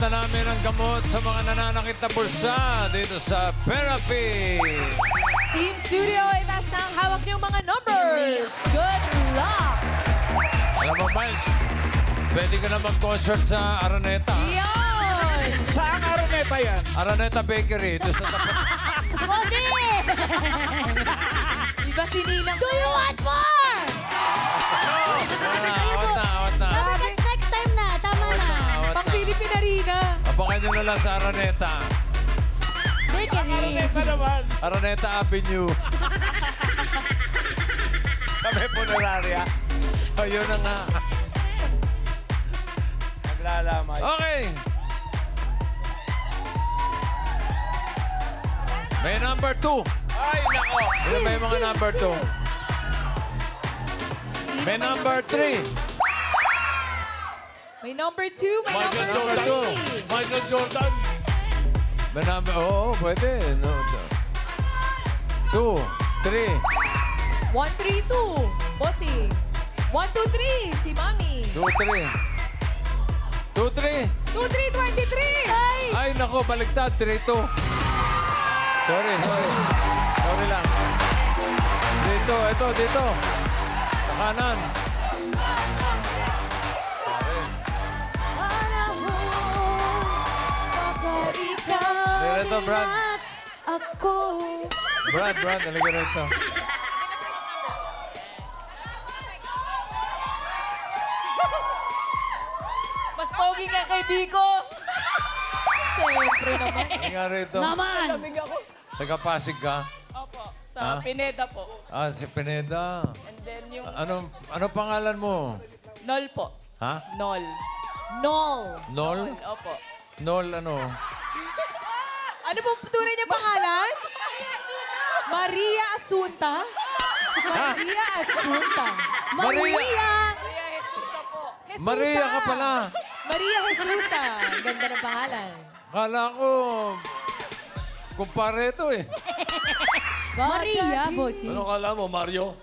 na namin ang gamot sa mga nananakit na bulsa dito sa Therapy. Team Studio, itaas na ang hawak niyong mga numbers. Good luck! Alam mo, Miles, pwede ka na mag-concert sa Araneta. Yan! Saan Araneta yan? Araneta Bakery. Ito sa tapat. Bossy! Iba si Ninang. Do you want more? Awat na. Dapat next time na. Tama na. Pang Philippine Arena. Abangan nyo na lang sa Araneta. Bakery. Araneta naman. Araneta Avenue. Kami puneraria. Ayun na nga. Naglalamay. Okay. May number 2. Ay, nako. Ano ba yung mga number 2? May number 3. May number 2, may number Jordan. 3. Michael Jordan. May number... Oo, pwede. No, 2, 3. 1, 3, 2. Bossing. 1, 2, 3. Si Mami. 2, 3. 2, 3. 2, 3, 23. Ay! Ay, nako, baliktad. 3, 2. Sorry. Sorry lang. Dito, dito. Sa kanan. Bakit ikaw Dito, Brad. at ako? Brad, halika rito. Mas pogi nga kay Biko. Siyempre naman. Halika rito. Naman! Taga-Pasig ka? Opo, Ha? sa Pineda po. Ah, si Pineda. And then yung Ano pangalan mo? Nol po. Ha? Nol. Nol. Nol? Opo. Nol ano? Ano pong tunay niya pangalan? Maria Asunta? Maria Asunta. Maria! Kuya Jesus po. Jesusa. Maria ka pala. Maria Jesusa. Ang ganda ng pangalan. Kala ko, kumpare ito eh. Maria, Bossy. Ano kala mo, Mario?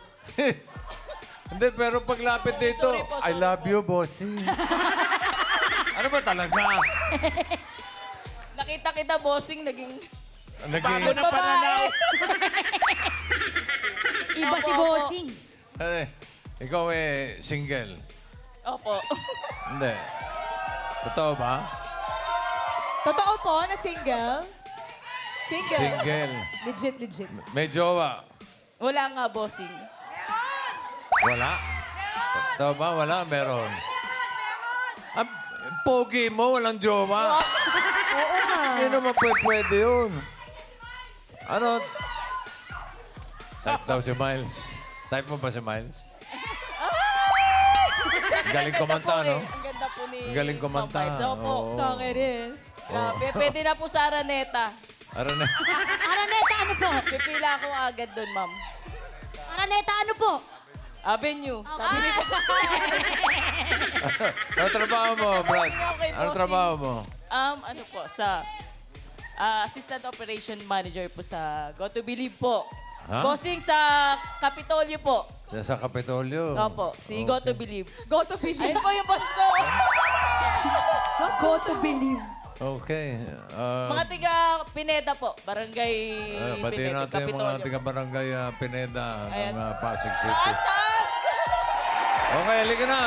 Hindi, pero paglapit dito, Sorry po, I sorry love you, bossy. Ano ba talaga? Nakita kita, bossing, naging... Bago na pananaw. Iba si Bossing. Ikaw single. Opo. Hindi. Totoo ba? Totoo po na single? Single. Single. Legit. May jowa. Wala nga, bossing. Wala? Totoo ba? Wala? Meron. Ang pogi mo, walang jowa. Oo nga. Hindi naman pwede yun. Ano? Type daw si Miles. Type mo ba si Miles? Galing kumanta, no? Ang ganda po ni... Galing kumanta. Ma'am Miles. Opo. Oo. Song it is. Grabe. Pwede na po sa Araneta. Araneta. Araneta, ano po? Pipila ako agad doon, ma'am. Araneta, ano po? Avenue. Sabi ni Ano trabaho mo, Brad? Okay, Ano bossing. trabaho mo? Ano po, sa... Assistant Operation Manager po sa Go to Believe po. Ha? Bossing sa Kapitolyo po. Siya sa Kapitolyo. Opo, si Go to Believe. Go to believe. Ayun po yung boss ko. Go to believe. Okay. Mga tiga Pineda po. Barangay Pati Pineda, natin yung mga Kapitolyo. taga-barangay Pineda Ayan. ng Pasig City. Taas, taas! Okay, halika na.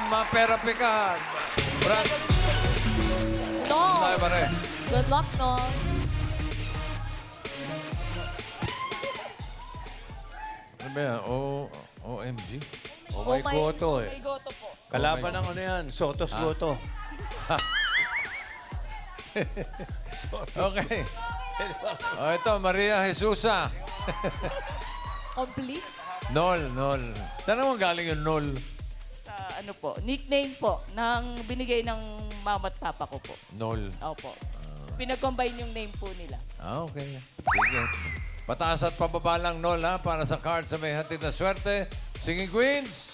Ma-therapy ka. Brad, tayo Nol. pare. Good luck, Nol. Ano ba yan? OMG? Oh my my- goto May eh. goto po. Kalaban ng ano yan, Sotos goto. Okay. Ito, Maria Jesusa. Complete. Nol. Saan naman galing yung Nol? Sa ano po, nickname po ng binigay ng mama at papa ko po. Nol. Opo. Pinag-combine yung name po nila. Okay. Sige. Pataas at pababa lang, Nol, ha? Para sa card sa may hatid na swerte. Singing Queens!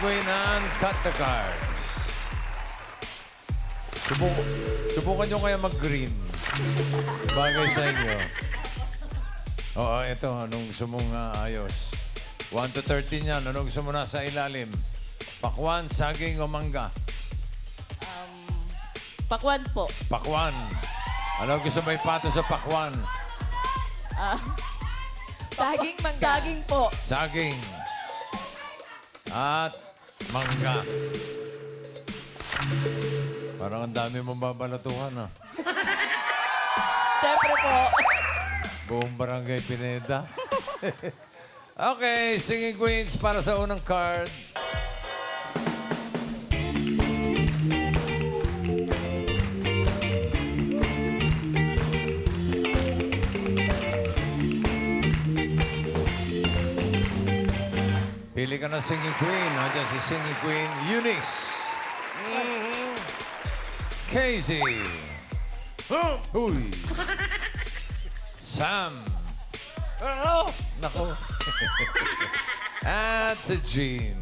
Queen and cut the cards. Subukan nyo kaya mag-green. Bagay sa inyo. Oo, ito. Anong gusto mong ayos? 1 to 13 yan. Anong gusto mo na sa ilalim? Pakwan, saging o mangga? Pakwan po. Pakwan. Ano gusto mo ipato sa pakwan? Saging mangga. Saging po. Saging. At mangga. Parang ang dami mong babalatuhan, ah. Siyempre po. Buong barangay Pineda. Okay, Singing Queens para sa unang card. Pili ka ng Singing Queen. Nandiyan si Singing Queen Eunice. Casey. Huy. Sam. Nako. At si Jean.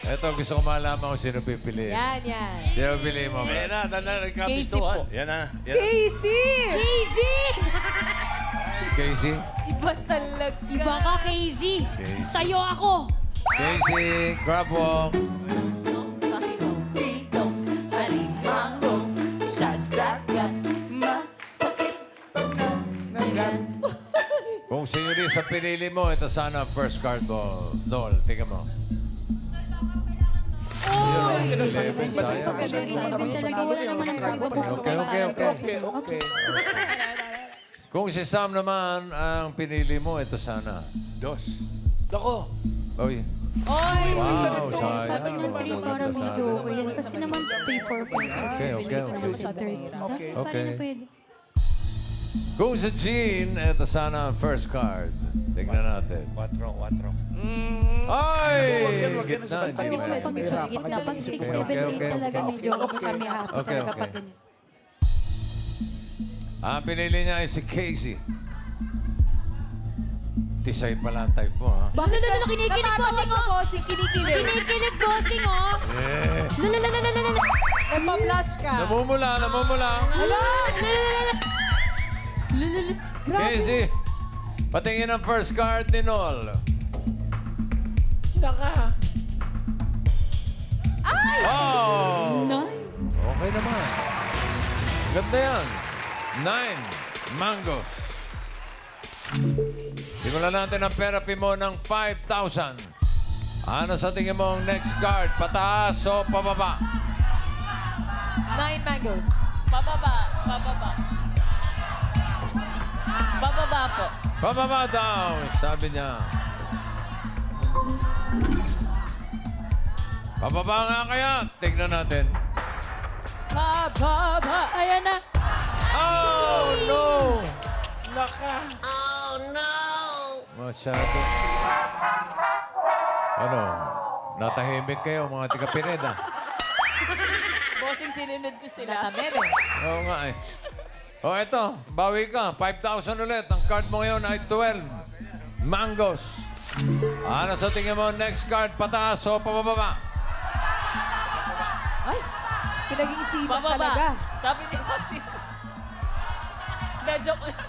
Ito gusto ko malaman kung sino pipiliin. Yan, yan. Sino pipiliin mo, Ayan Brad? na, Casey nagkabistuhan. po. Yan na. Casey! Casey! Casey? Iba talaga. Iba ka, Casey. Casey. Sa'yo ako. Casey, grab walk. Kung si Eunice ang pinili mo, ito sana ang first card mo. Dol, tingnan mo. Oy! Sayang. Okay. Kung si Sam naman ang pinili mo, ito sana. Dos. Oy. Oy! Wow, sayang. Sabi ng sa'yo para medyo okay yan. Kasi naman 3, 4, 5, 6, Okay, okay, okay. sa third. Okay. Parang pwede. Kung si Jean, ito sana ang first card. Tingnan natin. 4. Ay! Wag yan, Gitna, hindi Pag ba? pag sa gitna, pag 6, 7, 8 talaga medyo kami hapon Okay, talaga okay. pati niya. Ang pinili niya ay si Casey. Tisay pala ang type mo, ha? Bakit na kinikilig Natatawa bossing siya, oh? bossing. Kinikilig. Kinikilig bossing oh? Eh. Lalalalalalala. Nagpa-blush ka. Namumula. Lalalala. Casey, patingin ang first card ni Nol. Ay! Oh! Nice. Okay naman. Ganda yan. 9 mangoes. Simulan natin ang therapy mo ng 5,000. Ano sa tingin mo ang next card? Pataas o pababa? 9 mangoes. Pababa. Bababa po. Pababa daw, sabi niya. Pababa nga kaya. Tignan natin. Ba. Ayan na. Oh, no! Masyado. Ano? Natahimik kayo, mga tiga-Pineda. Bossing, sinunod ko sila. Natameme. Oo nga eh. O, eto. Bawi ka. 5,000 ulit. Ang card mo ngayon ay 12. Mangoes. Ano sa tingin mo next card? Pataas o pababa? Ay! Pinag-iisipan Bababa. talaga. Sabi ni Bossing. Hindi, joke lang.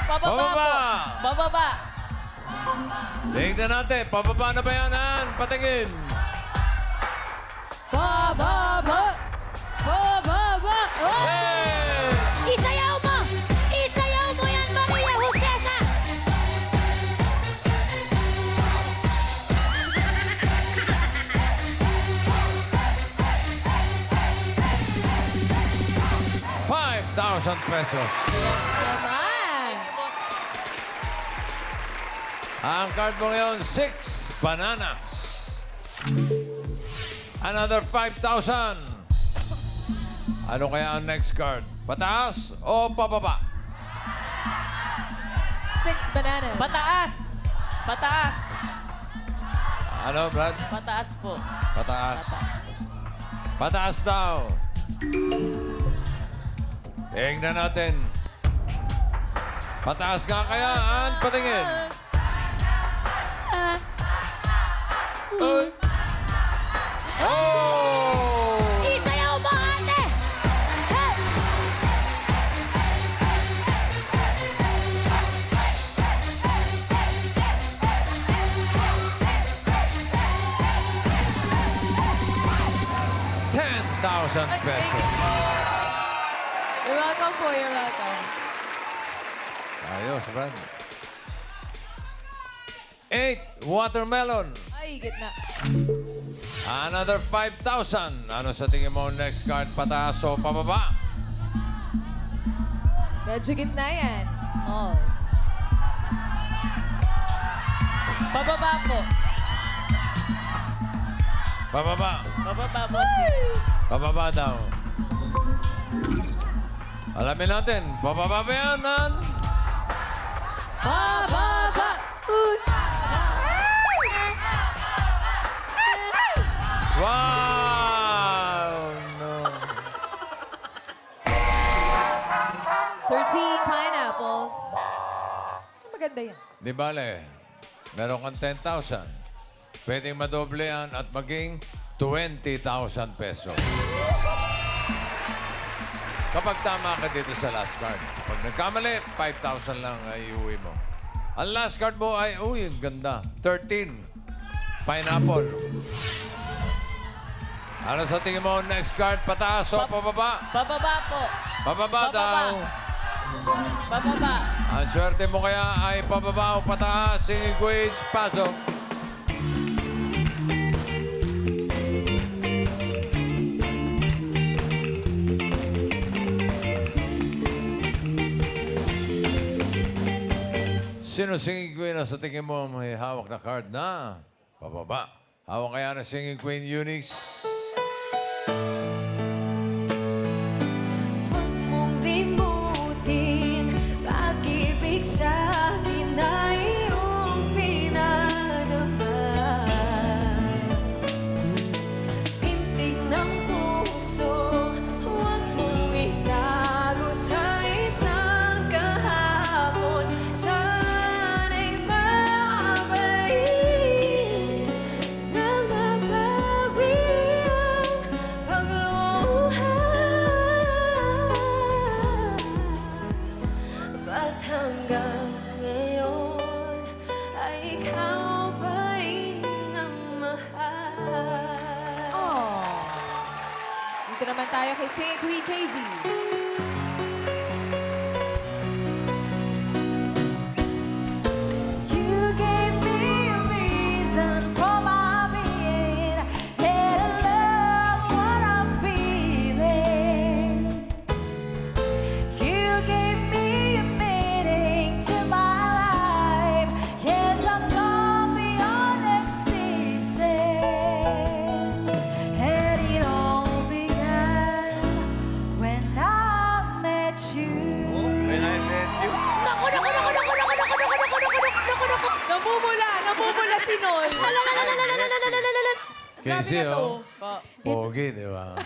Pababa Bababa. po. Bababa. Tingnan natin. Pababa na ba yan, Ann? Patingin. Bababa! Oh! Hey! Isayaw mo! Isayaw mo yan, Maria Josesa! ₱5,000. Naman! Ang card mo ngayon, 6 bananas. Another 5,000. Ano kaya ang next card? Pataas o pababa? 6 bananas. Pataas. Ano, Brad? Pataas po. Pataas. Pataas daw. Tingnan natin. Pataas nga kaya, Ann? Patingin. Oh! Isayaw mo, ate! Hey! ₱10,000. You're welcome po, you're welcome. Ayos, Brad. 8, watermelon. Ay, gitna. Another 5,000. Ano sa tingin mo next card? Pataas o pababa? Medyo gitna yan. All. Pababa po. Pababa. Pababa, bossing. Pababa daw. Alamin natin. Pababa ba yan, Nan? Bababa! Wow! No. 13 pineapples. Maganda yan. Di bale, meron kang 10,000. Pwedeng madoble yan at maging 20,000 pesos. Kapag tama ka dito sa last card. Pag nagkamali, 5,000 lang ay iuwi mo. Ang last card mo ay, uy, ang ganda. 13. Pineapple. Ano sa tingin mo next card? Pataas o pababa? Pababa po. Pababa Pababa. daw. Pababa. Ang swerte mo kaya ay pababa o pataas. Singing Queens, pasok. Sino singing queen na sa tingin mo may hawak na card na pababa? Hawak kaya na singing queen Eunice? Huwag mong limutin, pag-ibig sa'kin ay iyong pinanaman. Pintig ng puso, huwag mong italo sa isang kahapon. Sana'y mabait na mabawi ang pagluha. Ba't hanggang ngayon ay ikaw pa rin ang mahal? Oh. Dito naman tayo kay Singing Queen KZ. You gave me a reason for my being. Let love what I'm feeling. You gave me a meaning to my life. Yes, I've gone beyond existing. And it all began when I met you. When I met you. Namumula si Noy. Casey, oh. Pa. Pogi, di ba?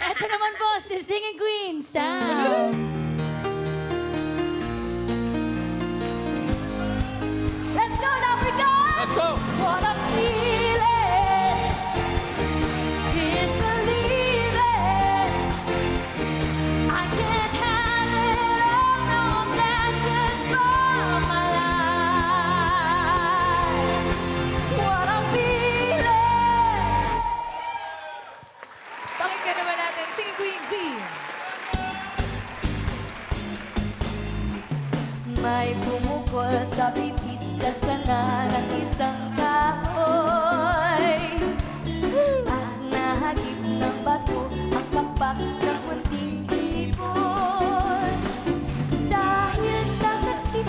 Ito naman po, si Singing Queen, Sam. Let's go, now we go! Let's go! What I'm feeling is believing. I can't have it all, no, I'm dancing for my life. What I'm feeling. Pakinggan naman natin, Singing Queen G. May bumukol sa bibig sa sanga ng isang kahoy. At nahagip ng bato ang pakpak ng munting ibon. Dahil sa sakit,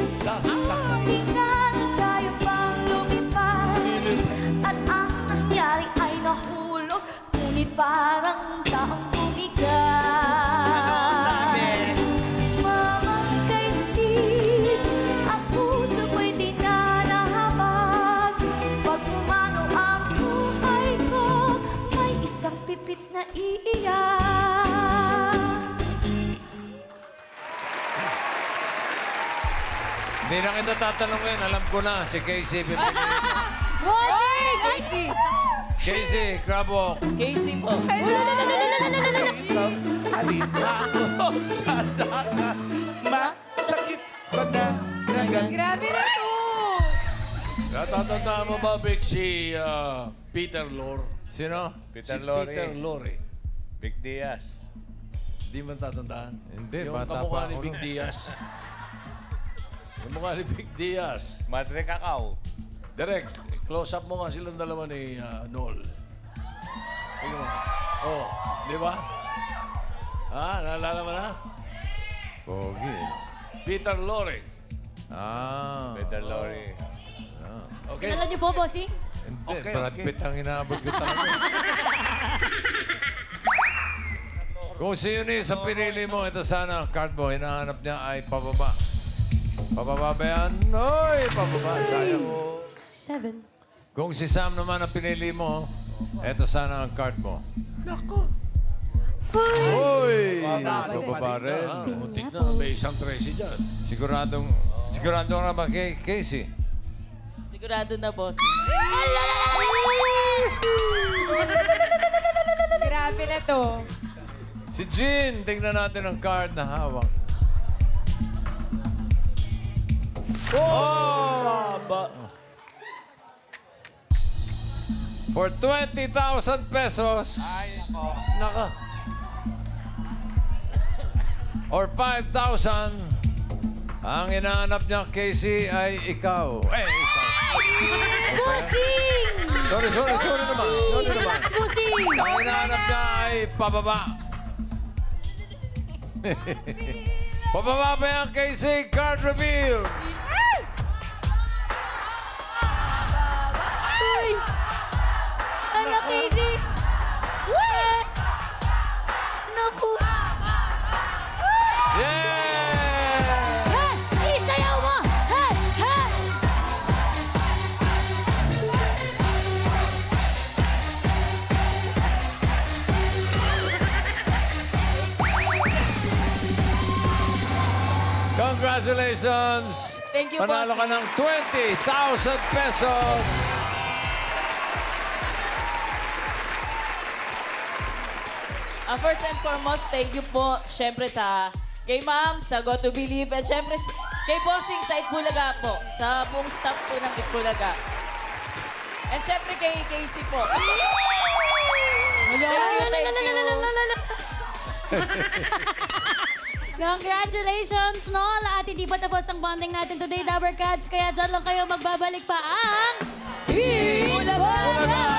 hindi na tayo pang lumipad. At ang nangyari ay nahulog, ngunit parang taong bumigat. Mga kaibig, ang puso ko'y di na nahabag. Pag pumano ang buhay ko, may isang pipit na iiyak. Hindi na kita tatanungin. Alam ko na. Si Casey pipiliin mo. Bossing! Casey! Casey, crab walk. Casey po. Alimango sa dagat. Masakit pa na dagat. Grabe na to! Natatandaan mo ba, Vic, si Peter Lorre? Sino? Peter Si Lorre. Peter Lorre. Big Diaz. Di man tatandaan? Hindi, Yung bata kamukha pa ni ako Vic nun. Diaz. Yung mukha ni Vic Diaz. Madre Cacao. Direct, close up mo nga silang dalawa ni Noel. Tingnan mo. Oh, di ba? Naalala mo na? Pogi. Peter Lorre. Peter Lorre. Okay? Kilala niyo po, Bossing? Hindi, Okay, Brad okay. Pitt ang inaabot ko talaga. Kung si Eunice ang pinili mo, ito sana ang card mo, hinahanap niya ay pababa. Pababa ba yan? Oy, pababa. Sayang. 7. Kung si Sam naman ang pinili mo, ito sana ang card mo. Nako. Uy! Bababa Pababa rin. Muntik na. May isang Tracy dyan. Sigurado ka ba kay Casey? Sigurado na, boss. Grabe na to. Si Jean, tingnan natin ang card na hawak. Baba. For 20,000 pesos Naka. or 5,000, ang inaanap niya, Casey, ay ikaw. Ikaw. Bossing! Sorry naman. Sorry naman. Bossing! Ang inaanap niya ay pababa. Pababa ba yan, Casey? Card reveal. Uy! Ano, Casey? Naku! Yeah! Hey! Isayaw mo! Hey! Hey! Congratulations! Thank you, Panalo ka bossing. ng 20,000 pesos. First and foremost, thank you po, syempre sa kay Ma'am, sa Go to Believe, at syempre kay Bossing sa Itbulaga po, sa buong staff po ng Itbulaga. And syempre kay Casey po. Thank you. Congratulations, Nol! At hindi pa tapos ang bonding natin today, Dabber Cats. Kaya dyan lang kayo magbabalik pa ang... Itbulaga!